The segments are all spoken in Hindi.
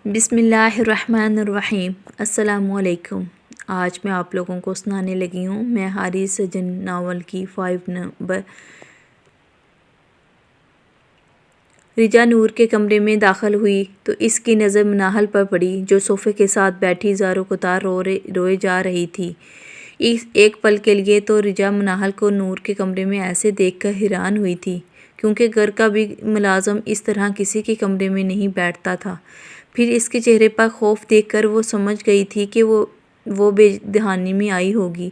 बिस्मिल्लाहिर्रहमानिर्रहीम। अस्सलामुअलैकुम। आज मैं आप लोगों को सुनाने लगी हूँ मैं हारिस सजन नावल की 5 नंबर। रिजा नूर के कमरे में दाखिल हुई तो इसकी नज़र मनाहल पर पड़ी, जो सोफ़े के साथ बैठी ज़ारो कुतार रोए जा रही थी। इस एक पल के लिए तो रिजा मनाहल को नूर के कमरे में ऐसे देखकर हैरान हुई थी, क्योंकि घर का भी मुलाज़म इस तरह किसी के कमरे में नहीं बैठता था। फिर इसके चेहरे पर खौफ देखकर वो समझ गई थी कि वो बेदहानी में आई होगी।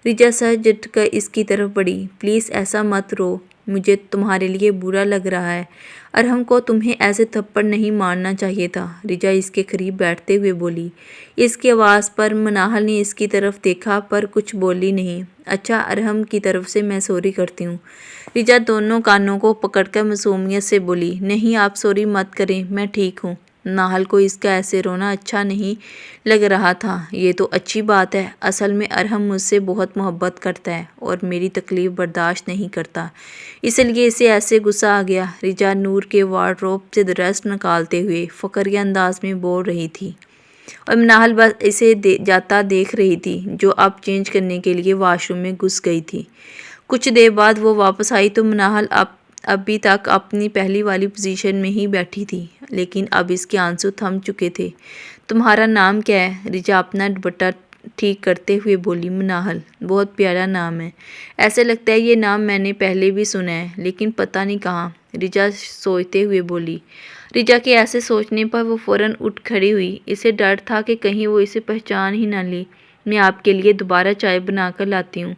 रिजा सर झटकर इसकी तरफ बढ़ी। प्लीज़ ऐसा मत रो, मुझे तुम्हारे लिए बुरा लग रहा है। अरहम को तुम्हें ऐसे थप्पड़ नहीं मारना चाहिए था, रिजा इसके करीब बैठते हुए बोली। इसकी आवाज़ पर मनाहल ने इसकी तरफ देखा पर कुछ बोली नहीं। अच्छा, अरहम की तरफ से मैं सॉरी करती हूँ, रिजा दोनों कानों को पकड़कर मासूमियत से बोली। नहीं, आप सॉरी मत करें, मैं ठीक हूँ। नाहल को इसका ऐसे रोना अच्छा नहीं लग रहा था। ये तो अच्छी बात है, असल में अरहम मुझसे बहुत मोहब्बत करता है और मेरी तकलीफ़ बर्दाश्त नहीं करता, इसलिए इसे ऐसे गुस्सा आ गया। रिजा नूर के वार्डरोब से ड्रेस निकालते हुए फ़करिया अंदाज में बोल रही थी और नाहल बस इसे जाता देख रही थी, जो अब चेंज करने के लिए वाशरूम में घुस गई थी। कुछ देर बाद वो वापस आई तो मनाहल अभी तक अपनी पहली वाली पोजीशन में ही बैठी थी, लेकिन अब इसके आंसू थम चुके थे। तुम्हारा नाम क्या है? रिजा अपना दुपट्टा ठीक करते हुए बोली। मनाहल, बहुत प्यारा नाम है, ऐसे लगता है ये नाम मैंने पहले भी सुना है, लेकिन पता नहीं कहाँ, रिजा सोचते हुए बोली। रिजा के ऐसे सोचने पर वो फ़ौरन उठ खड़ी हुई। इसे डर था कि कहीं वो इसे पहचान ही ना ली। मैं आपके लिए दोबारा चाय बनाकर लाती हूँ,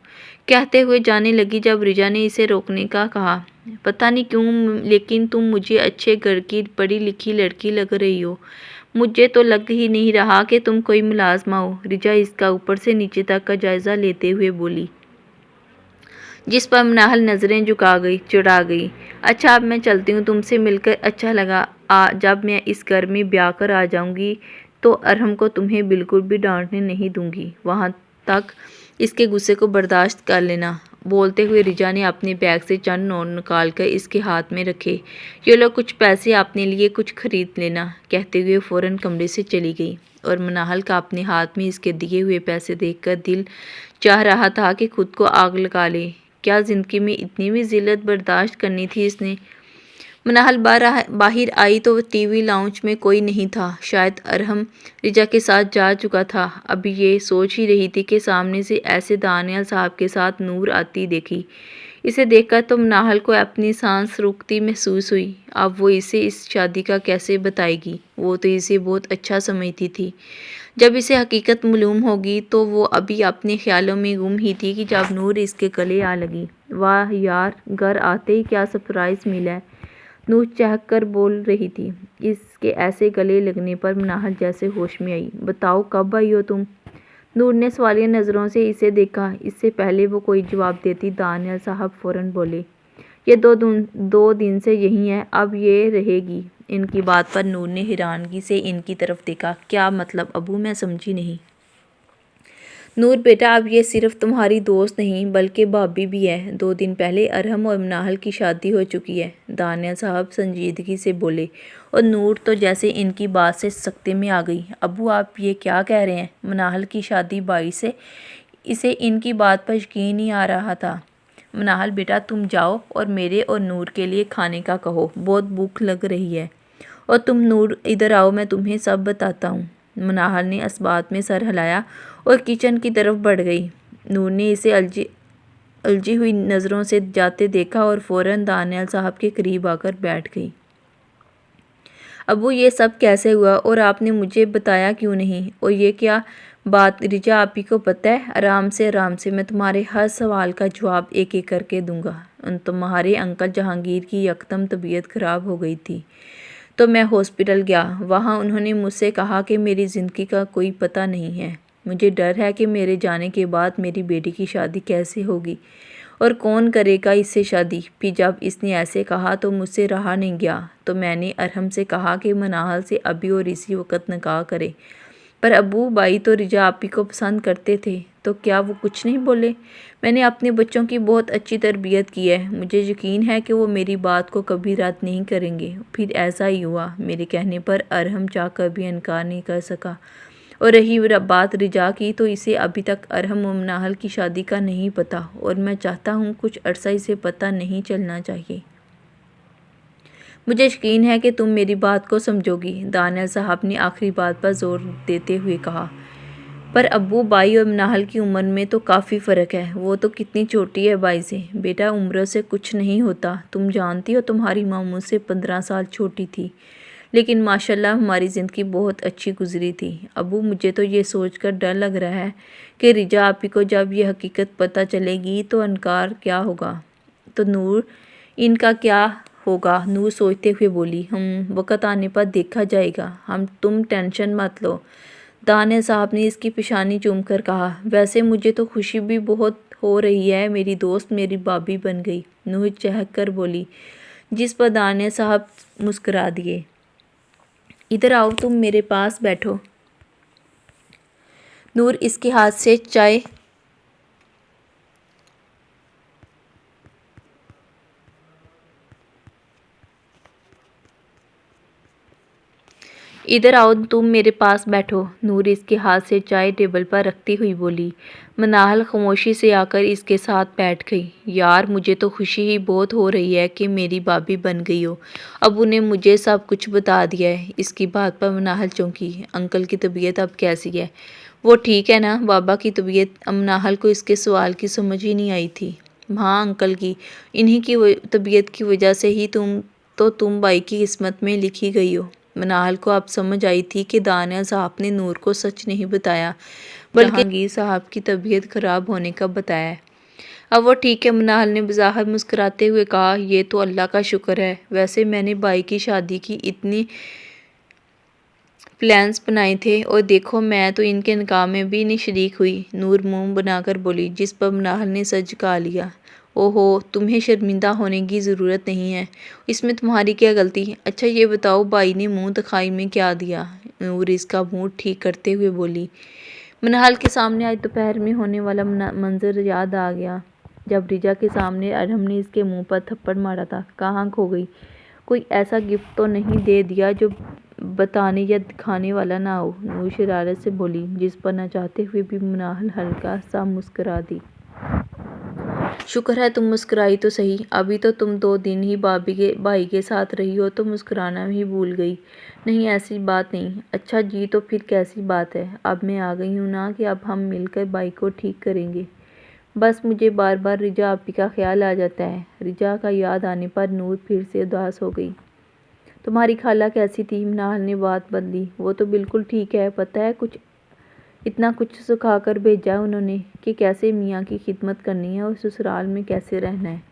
कहते हुए जाने लगी जब रिजा ने इसे रोकने का कहा। पता नहीं क्यों, लेकिन तुम मुझे अच्छे घर की पढ़ी लिखी लड़की लग रही हो। मुझे तो लग ही नहीं रहा कि तुम कोई मुलाजमा हो, रिजा इसका ऊपर से नीचे तक का जायज़ा लेते हुए बोली, जिस पर मनाहल नज़रें चुरा गई। अच्छा, अब मैं चलती हूँ, तुमसे मिलकर अच्छा लगा। जब मैं इस घर में ब्याह कर आ जाऊँगी तो अरहम को तुम्हें बिल्कुल भी डांटने नहीं दूँगी, वहाँ तक इसके गुस्से को बर्दाश्त कर लेना। बोलते हुए रिजा ने अपने बैग से चंद नोट निकाल कर इसके हाथ में रखे। ये लो कुछ पैसे, अपने लिए कुछ खरीद लेना, कहते हुए फ़ौरन कमरे से चली गई। और मनाहल का अपने हाथ में इसके दिए हुए पैसे देखकर दिल चाह रहा था कि खुद को आग लगा ले। क्या ज़िंदगी में इतनी भी ज़िल्लत बर्दाश्त करनी थी इसने? मनाहल बाहर आई तो टीवी लाउंज में कोई नहीं था। शायद अरहम रिजा के साथ जा चुका था। अभी ये सोच ही रही थी कि सामने से ऐसे दानियाल साहब के साथ नूर आती देखी। इसे देखकर तो मनाहल को अपनी सांस रुकती महसूस हुई। अब वो इसे इस शादी का कैसे बताएगी? वो तो इसे बहुत अच्छा समझती थी। जब इसे हकीकत मालूम होगी तो वो अभी अपने ख्यालों में गुम ही थी कि जब नूर इसके गले आ लगी। वाह यार, घर आते ही क्या सरप्राइज़ मिला है, नूर चहक कर बोल रही थी। इसके ऐसे गले लगने पर मनाहल जैसे होश में आई। बताओ, कब आई हो तुम? नूर ने सवालिया नज़रों से इसे देखा। इससे पहले वो कोई जवाब देती, दानियाल साहब फ़ौरन बोले, ये 2 दिन से यही है, अब ये रहेगी। इनकी बात पर नूर ने हैरानगी से इनकी तरफ देखा। क्या मतलब अबू? मैं समझी नहीं। नूर बेटा, अब ये सिर्फ तुम्हारी दोस्त नहीं बल्कि भाभी भी है। 2 दिन पहले अरहम और मनाहल की शादी हो चुकी है, दानियाल साहब संजीदगी से बोले। और नूर तो जैसे इनकी बात से सख्ते में आ गई। अबू, आप ये क्या कह रहे हैं? मनाहल की शादी बाई से? इसे इनकी बात पर यकीन नहीं आ रहा था। मनाहल बेटा, तुम जाओ और मेरे और नूर के लिए खाने का कहो, बहुत भूख लग रही है। और तुम नूर इधर आओ, मैं तुम्हें सब बताता हूँ। मनाहल ने इस बात में सर हिलाया और किचन की तरफ बढ़ गई। नूर ने इसे उलझी हुई नज़रों से जाते देखा और फ़ौरन दानियाल साहब के करीब आकर बैठ गई। अबू, ये सब कैसे हुआ और आपने मुझे बताया क्यों नहीं? और ये क्या बात रिजा, आप ही को पता है? आराम से मैं तुम्हारे हर सवाल का जवाब एक एक करके दूंगा। तुम्हारे अंकल जहांगीर की यकदम तबीयत ख़राब हो गई थी तो मैं हॉस्पिटल गया। वहाँ उन्होंने मुझसे कहा कि मेरी ज़िंदगी का कोई पता नहीं है। मुझे डर है कि मेरे जाने के बाद मेरी बेटी की शादी कैसे होगी और कौन करेगा इससे शादी। फिर जब इसने ऐसे कहा तो मुझसे रहा नहीं गया, तो मैंने अरहम से कहा कि मनाहल से अभी और इसी वक्त निकाह करे। पर अब्बू बाई तो रिजा आपी को पसंद करते थे, तो क्या वो कुछ नहीं बोले? मैंने अपने बच्चों की बहुत अच्छी तरबियत की है, मुझे यकीन है कि वो मेरी बात को कभी रद्द नहीं करेंगे। फिर ऐसा ही हुआ। मेरे कहने पर अरहम चाहकर भी इनकार नहीं कर सका। और रही बात रिजा की, तो इसे अभी तक अरहम और मनाहल की शादी का नहीं पता, और मैं चाहता हूँ कुछ अरसा इसे पता नहीं चलना चाहिए। मुझे यकीन है कि तुम मेरी बात को समझोगी, दानियल साहब ने आखिरी बात पर जोर देते हुए कहा। पर अब्बू बाई और मनाहल की उम्र में तो काफ़ी फ़र्क है। वो तो कितनी छोटी है बाई से। बेटा, उम्र से कुछ नहीं होता। तुम जानती हो तुम्हारी माँ मुझसे 15 साल छोटी थी, लेकिन माशाल्लाह हमारी ज़िंदगी बहुत अच्छी गुजरी थी। अब्बू, मुझे तो ये सोचकर डर लग रहा है कि रिजा आपी को जब ये हकीकत पता चलेगी तो इनकार क्या होगा। तो नूर, इनका क्या होगा? नूर सोचते हुए बोली, वक़्त आने पर देखा जाएगा। तुम टेंशन मत लो। दानियल साहब ने इसकी पेशानी चूमकर कहा। वैसे मुझे तो खुशी भी बहुत हो रही है, मेरी दोस्त मेरी भाभी बन गई। नूर चहक कर बोली, जिस पर दानियल साहब मुस्कुरा दिए। इधर आओ, तुम मेरे पास बैठो। नूर इसके हाथ से चाय इधर आओ, तुम मेरे पास बैठो। नूर इसके हाथ से चाय टेबल पर रखती हुई बोली। मनाहल खामोशी से आकर इसके साथ बैठ गई। यार, मुझे तो खुशी ही बहुत हो रही है कि मेरी भाभी बन गई हो। अब उन्हें मुझे सब कुछ बता दिया है। इसकी बात पर मनाहल चौंकी। अंकल की तबीयत अब कैसी है? वो ठीक है ना? बाबा की तबीयत? मनाहल को इसके सवाल की समझ ही नहीं आई थी। हाँ, अंकल की, इन्हीं की तबीयत की वजह से ही तुम बाई की किस्मत में लिखी गई हो। मनाहल को अब समझ आई थी कि दानियल साहब ने नूर को सच नहीं बताया, बल्कि जहांगीर साहब की तबीयत खराब होने का बताया। अब वो ठीक है, मनाहल ने बज़ाहिर मुस्कुराते हुए कहा। ये तो अल्लाह का शुक्र है। वैसे मैंने बाई की शादी की इतनी प्लान्स बनाए थे, और देखो मैं तो इनके निकाह में भी नहीं शरीक हुई। नूर मुंह बनाकर बोली, जिस पर मनाहल ने सर झुका लिया। ओहो, तुम्हें शर्मिंदा होने की ज़रूरत नहीं है, इसमें तुम्हारी क्या गलती? अच्छा ये बताओ, बाई ने मुंह दिखाई में क्या दिया? नूर इसका मूड ठीक करते हुए बोली। मनाहल के सामने आज दोपहर में होने वाला मंजर याद आ गया, जब रिजा के सामने अरहम ने इसके मुंह पर थप्पड़ मारा था। कहाँ खो गई? कोई ऐसा गिफ्ट तो नहीं दे दिया जो बताने या दिखाने वाला ना हो? नूर शरारत से बोली, जिस पर न चाहते हुए भी मनाहल हल्का सा मुस्कुरा दी। शुक्र है तुम मुस्कुराई तो सही। अभी तो तुम 2 दिन ही भाई के साथ रही हो तो मुस्कुराना ही भूल गई। नहीं, ऐसी बात नहीं। अच्छा जी, तो फिर कैसी बात है? अब मैं आ गई हूँ ना कि अब हम मिलकर बाई को ठीक करेंगे। बस मुझे बार बार रिजा आपी का ख्याल आ जाता है। रिजा का याद आने पर नूर फिर से उदास हो गई। तुम्हारी खाला कैसी थी? मनाहल ने बात बदली। वो तो बिल्कुल ठीक है। पता है, इतना कुछ सिखा कर भेजा है उन्होंने कि कैसे मियाँ की खिदमत करनी है और ससुराल में कैसे रहना है।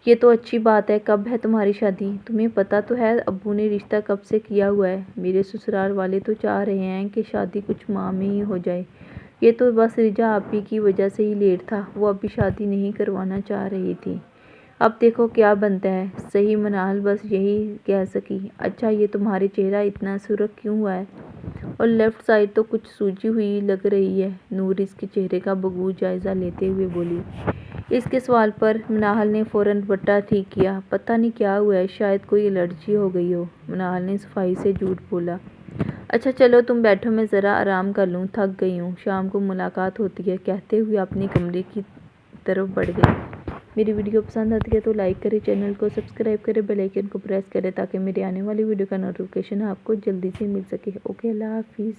ये तो अच्छी बात है। कब है तुम्हारी शादी? तुम्हें पता तो है अब्बू ने रिश्ता कब से किया हुआ है। मेरे ससुराल वाले तो चाह रहे हैं कि शादी कुछ माह में ही हो जाए। ये तो बस रिजा आपी की वजह से ही लेट था। वो अभी शादी नहीं करवाना चाह रही थी। अब देखो क्या बनता है। सही, मनाहल बस यही कह सकी। अच्छा, ये तुम्हारे चेहरा इतना सुर्ख क्यों हुआ है, और लेफ्ट साइड तो कुछ सूजी हुई लग रही है? नूर इसके चेहरे का बगूर जायज़ा लेते हुए बोली। इसके सवाल पर मनाहल ने फ़ौरन दुपट्टा ठीक किया। पता नहीं क्या हुआ है, शायद कोई एलर्जी हो गई हो। मनाहल ने सफाई से झूठ बोला। अच्छा चलो तुम बैठो, मैं ज़रा आराम कर लूँ, थक गई हूँ, शाम को मुलाकात होती है, कहते हुए अपने कमरे की तरफ बढ़ गई। मेरी वीडियो पसंद आती है तो लाइक करें, चैनल को सब्सक्राइब करें, बेल आइकन को प्रेस करें ताकि मेरे आने वाली वीडियो का नोटिफिकेशन आपको जल्दी से मिल सके। ओके, अल्लाह हाफिज़।